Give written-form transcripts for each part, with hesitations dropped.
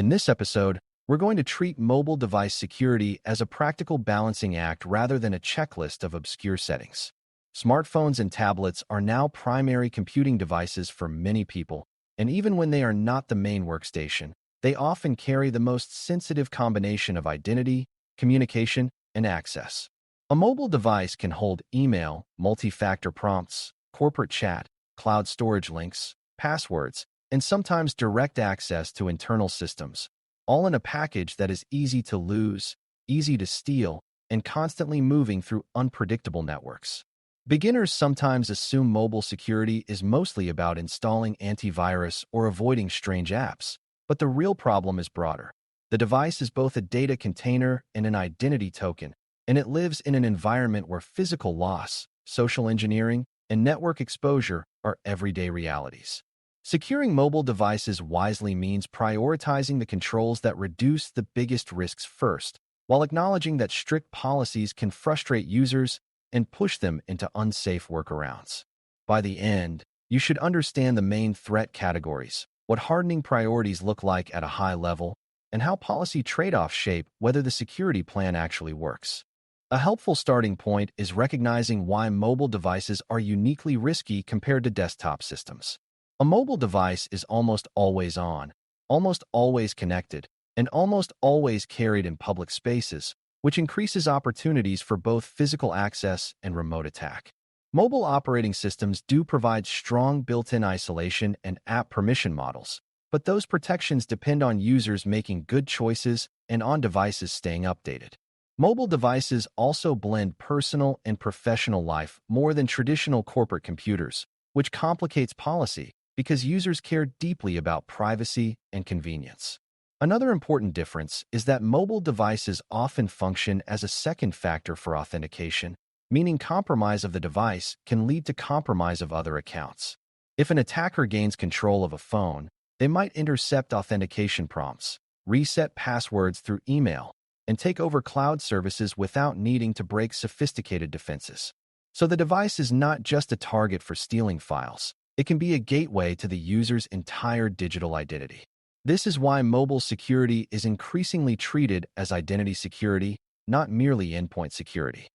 In this episode, we're going to treat mobile device security as a practical balancing act rather than a checklist of obscure settings. Smartphones and tablets are now primary computing devices for many people, and even when they are not the main workstation, they often carry the most sensitive combination of identity, communication, and access. A mobile device can hold email, multi-factor prompts, corporate chat, cloud storage links, passwords, and sometimes direct access to internal systems, all in a package that is easy to lose, easy to steal, and constantly moving through unpredictable networks. Beginners sometimes assume mobile security is mostly about installing antivirus or avoiding strange apps, but the real problem is broader. The device is both a data container and an identity token, and it lives in an environment where physical loss, social engineering, and network exposure are everyday realities. Securing mobile devices wisely means prioritizing the controls that reduce the biggest risks first, while acknowledging that strict policies can frustrate users and push them into unsafe workarounds. By the end, you should understand the main threat categories, what hardening priorities look like at a high level, and how policy trade-offs shape whether the security plan actually works. A helpful starting point is recognizing why mobile devices are uniquely risky compared to desktop systems. A mobile device is almost always on, almost always connected, and almost always carried in public spaces, which increases opportunities for both physical access and remote attack. Mobile operating systems do provide strong built-in isolation and app permission models, but those protections depend on users making good choices and on devices staying updated. Mobile devices also blend personal and professional life more than traditional corporate computers, which complicates policy because users care deeply about privacy and convenience. Another important difference is that mobile devices often function as a second factor for authentication, meaning compromise of the device can lead to compromise of other accounts. If an attacker gains control of a phone, they might intercept authentication prompts, reset passwords through email, and take over cloud services without needing to break sophisticated defenses. So the device is not just a target for stealing files, it can be a gateway to the user's entire digital identity. This is why mobile security is increasingly treated as identity security, not merely endpoint security.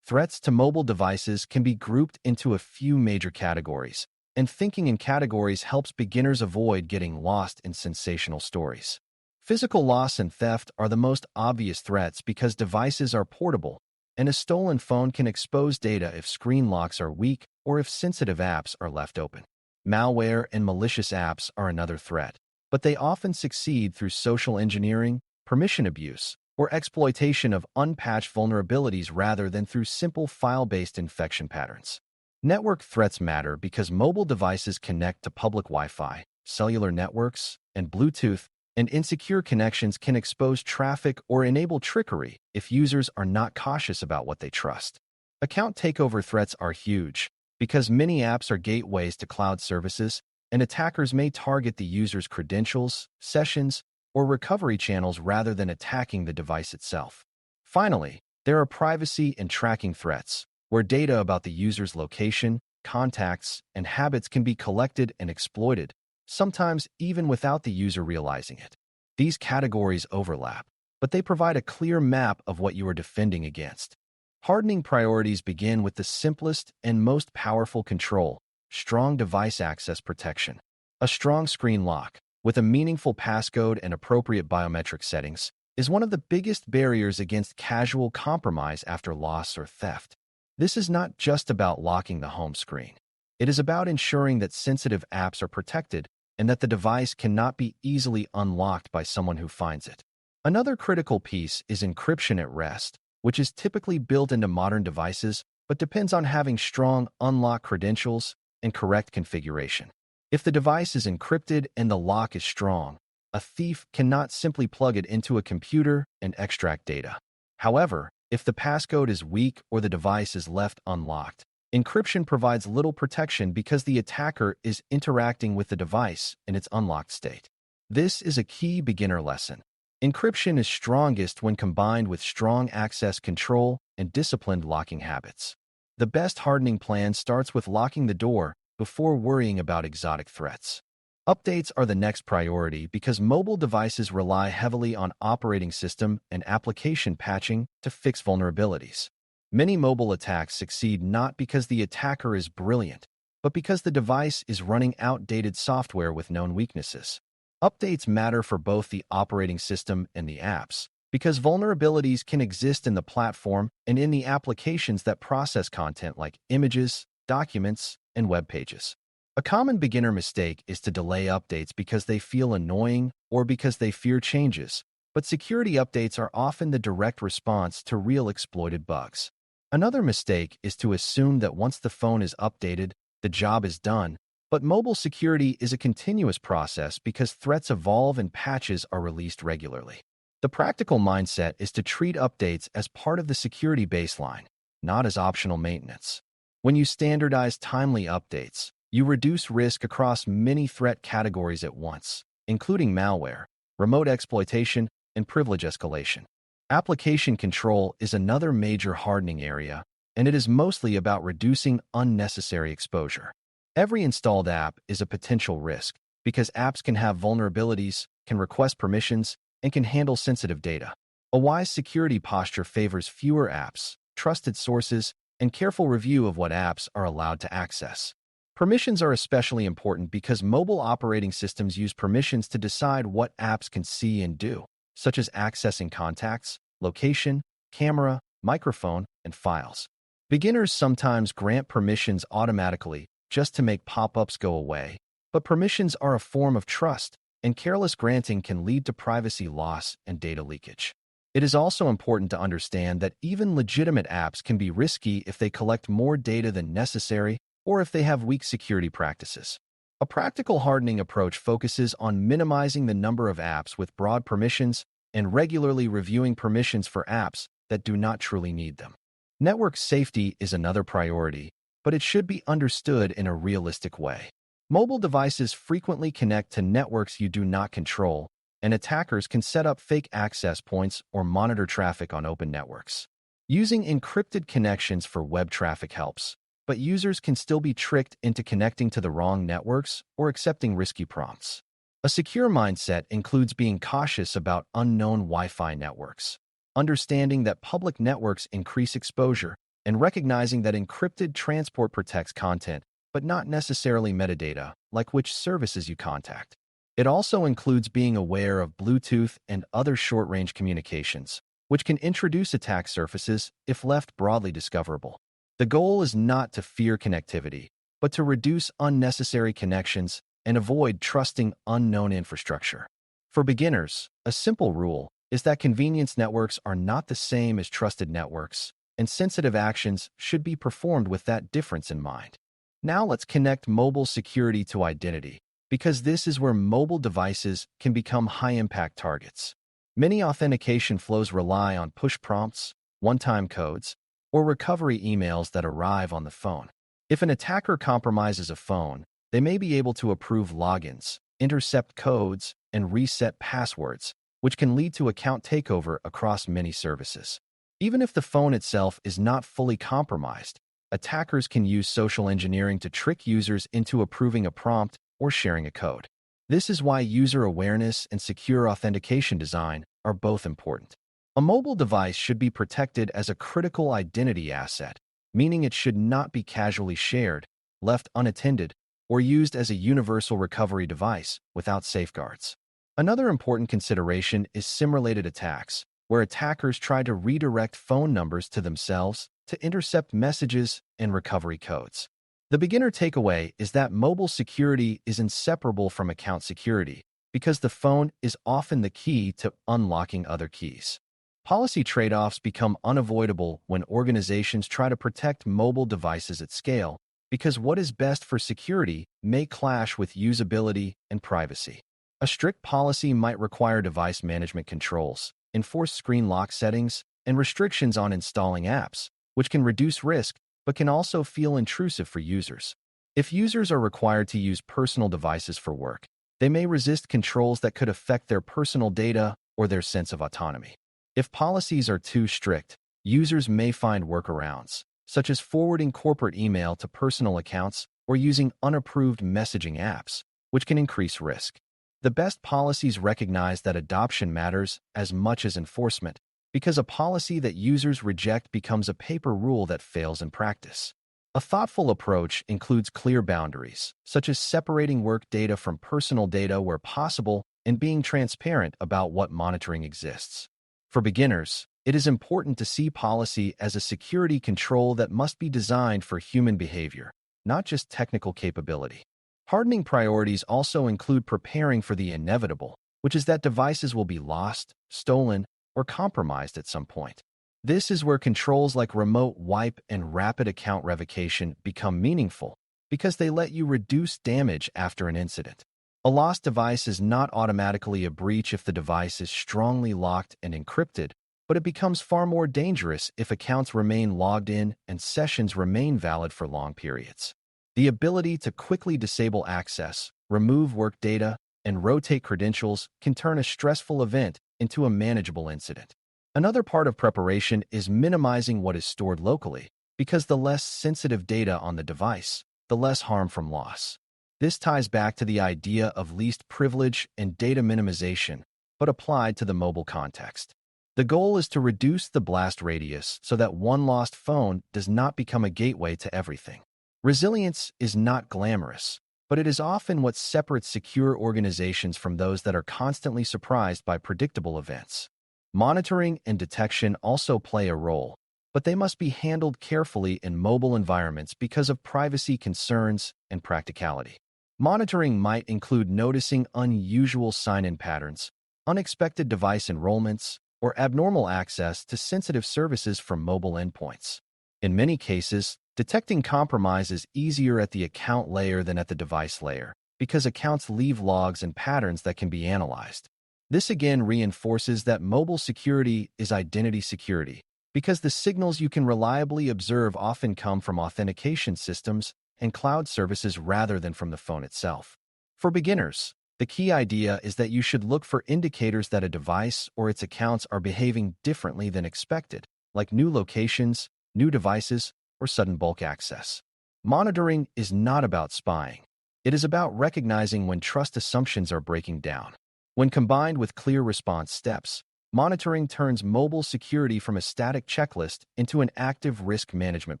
Threats to mobile devices can be grouped into a few major categories, and thinking in categories helps beginners avoid getting lost in sensational stories. Physical loss and theft are the most obvious threats because devices are portable, and a stolen phone can expose data if screen locks are weak or if sensitive apps are left open. Malware and malicious apps are another threat, but they often succeed through social engineering, permission abuse, or exploitation of unpatched vulnerabilities rather than through simple file-based infection patterns. Network threats matter because mobile devices connect to public Wi-Fi, cellular networks, and Bluetooth, and insecure connections can expose traffic or enable trickery if users are not cautious about what they trust. Account takeover threats are huge because many apps are gateways to cloud services, and attackers may target the user's credentials, sessions, or recovery channels rather than attacking the device itself. Finally, there are privacy and tracking threats, where data about the user's location, contacts, and habits can be collected and exploited, sometimes even without the user realizing it. These categories overlap, but they provide a clear map of what you are defending against. Hardening priorities begin with the simplest and most powerful control: strong device access protection. A strong screen lock, with a meaningful passcode and appropriate biometric settings, is one of the biggest barriers against casual compromise after loss or theft. This is not just about locking the home screen. It is about ensuring that sensitive apps are protected and that the device cannot be easily unlocked by someone who finds it. Another critical piece is encryption at rest, which is typically built into modern devices but depends on having strong unlock credentials and correct configuration. If the device is encrypted and the lock is strong, a thief cannot simply plug it into a computer and extract data. However, if the passcode is weak or the device is left unlocked, encryption provides little protection because the attacker is interacting with the device in its unlocked state. This is a key beginner lesson. Encryption is strongest when combined with strong access control and disciplined locking habits. The best hardening plan starts with locking the door before worrying about exotic threats. Updates are the next priority because mobile devices rely heavily on operating system and application patching to fix vulnerabilities. Many mobile attacks succeed not because the attacker is brilliant, but because the device is running outdated software with known weaknesses. Updates matter for both the operating system and the apps, because vulnerabilities can exist in the platform and in the applications that process content like images, documents, and web pages. A common beginner mistake is to delay updates because they feel annoying or because they fear changes, but security updates are often the direct response to real exploited bugs. Another mistake is to assume that once the phone is updated, the job is done, but mobile security is a continuous process because threats evolve and patches are released regularly. The practical mindset is to treat updates as part of the security baseline, not as optional maintenance. When you standardize timely updates, you reduce risk across many threat categories at once, including malware, remote exploitation, and privilege escalation. Application control is another major hardening area, and it is mostly about reducing unnecessary exposure. Every installed app is a potential risk because apps can have vulnerabilities, can request permissions, and can handle sensitive data. A wise security posture favors fewer apps, trusted sources, and careful review of what apps are allowed to access. Permissions are especially important because mobile operating systems use permissions to decide what apps can see and do, such as accessing contacts, location, camera, microphone, and files. Beginners sometimes grant permissions automatically just to make pop-ups go away, but permissions are a form of trust, and careless granting can lead to privacy loss and data leakage. It is also important to understand that even legitimate apps can be risky if they collect more data than necessary or if they have weak security practices. A practical hardening approach focuses on minimizing the number of apps with broad permissions and regularly reviewing permissions for apps that do not truly need them. Network safety is another priority, but it should be understood in a realistic way. Mobile devices frequently connect to networks you do not control, and attackers can set up fake access points or monitor traffic on open networks. Using encrypted connections for web traffic helps, but users can still be tricked into connecting to the wrong networks or accepting risky prompts. A secure mindset includes being cautious about unknown Wi-Fi networks, understanding that public networks increase exposure, and recognizing that encrypted transport protects content, but not necessarily metadata, like which services you contact. It also includes being aware of Bluetooth and other short-range communications, which can introduce attack surfaces if left broadly discoverable. The goal is not to fear connectivity, but to reduce unnecessary connections and avoid trusting unknown infrastructure. For beginners, a simple rule is that convenience networks are not the same as trusted networks, and sensitive actions should be performed with that difference in mind. Now let's connect mobile security to identity, because this is where mobile devices can become high-impact targets. Many authentication flows rely on push prompts, one-time codes, or recovery emails that arrive on the phone. If an attacker compromises a phone, they may be able to approve logins, intercept codes, and reset passwords, which can lead to account takeover across many services. Even if the phone itself is not fully compromised, attackers can use social engineering to trick users into approving a prompt or sharing a code. This is why user awareness and secure authentication design are both important. A mobile device should be protected as a critical identity asset, meaning it should not be casually shared, left unattended, or used as a universal recovery device without safeguards. Another important consideration is SIM-related attacks, where attackers try to redirect phone numbers to themselves to intercept messages and recovery codes. The beginner takeaway is that mobile security is inseparable from account security because the phone is often the key to unlocking other keys. Policy trade-offs become unavoidable when organizations try to protect mobile devices at scale because what is best for security may clash with usability and privacy. A strict policy might require device management controls, enforce screen lock settings, and restrictions on installing apps, which can reduce risk but can also feel intrusive for users. If users are required to use personal devices for work, they may resist controls that could affect their personal data or their sense of autonomy. If policies are too strict, users may find workarounds, such as forwarding corporate email to personal accounts or using unapproved messaging apps, which can increase risk. The best policies recognize that adoption matters as much as enforcement, because a policy that users reject becomes a paper rule that fails in practice. A thoughtful approach includes clear boundaries, such as separating work data from personal data where possible and being transparent about what monitoring exists. For beginners, it is important to see policy as a security control that must be designed for human behavior, not just technical capability. Hardening priorities also include preparing for the inevitable, which is that devices will be lost, stolen, or compromised at some point. This is where controls like remote wipe and rapid account revocation become meaningful because they let you reduce damage after an incident. A lost device is not automatically a breach if the device is strongly locked and encrypted, but it becomes far more dangerous if accounts remain logged in and sessions remain valid for long periods. The ability to quickly disable access, remove work data, and rotate credentials can turn a stressful event into a manageable incident. Another part of preparation is minimizing what is stored locally, because the less sensitive data on the device, the less harm from loss. This ties back to the idea of least privilege and data minimization, but applied to the mobile context. The goal is to reduce the blast radius so that one lost phone does not become a gateway to everything. Resilience is not glamorous, but it is often what separates secure organizations from those that are constantly surprised by predictable events. Monitoring and detection also play a role, but they must be handled carefully in mobile environments because of privacy concerns and practicality. Monitoring might include noticing unusual sign-in patterns, unexpected device enrollments, or abnormal access to sensitive services from mobile endpoints. In many cases, detecting compromise is easier at the account layer than at the device layer, because accounts leave logs and patterns that can be analyzed. This again reinforces that mobile security is identity security, because the signals you can reliably observe often come from authentication systems and cloud services rather than from the phone itself. For beginners, the key idea is that you should look for indicators that a device or its accounts are behaving differently than expected, like new locations, new devices, or sudden bulk access. Monitoring is not about spying. It is about recognizing when trust assumptions are breaking down. When combined with clear response steps, monitoring turns mobile security from a static checklist into an active risk management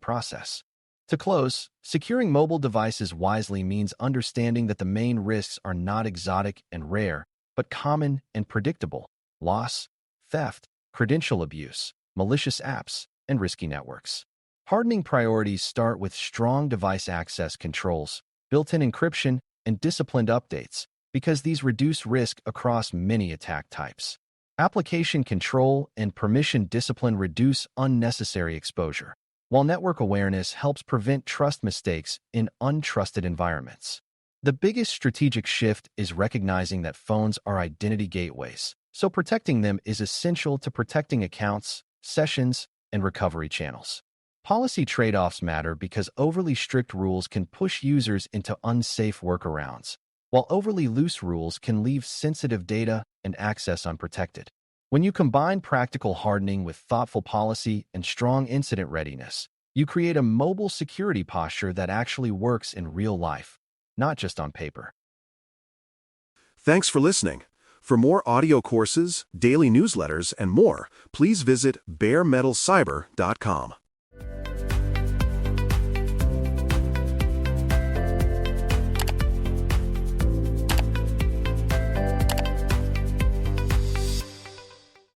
process. To close, securing mobile devices wisely means understanding that the main risks are not exotic and rare, but common and predictable: loss, theft, credential abuse, malicious apps, and risky networks. Hardening priorities start with strong device access controls, built-in encryption, and disciplined updates, because these reduce risk across many attack types. Application control and permission discipline reduce unnecessary exposure, while network awareness helps prevent trust mistakes in untrusted environments. The biggest strategic shift is recognizing that phones are identity gateways, so protecting them is essential to protecting accounts, sessions, and recovery channels. Policy trade-offs matter because overly strict rules can push users into unsafe workarounds, while overly loose rules can leave sensitive data and access unprotected. When you combine practical hardening with thoughtful policy and strong incident readiness, you create a mobile security posture that actually works in real life, not just on paper. Thanks for listening. For more audio courses, daily newsletters, and more, please visit BareMetalCyber.com.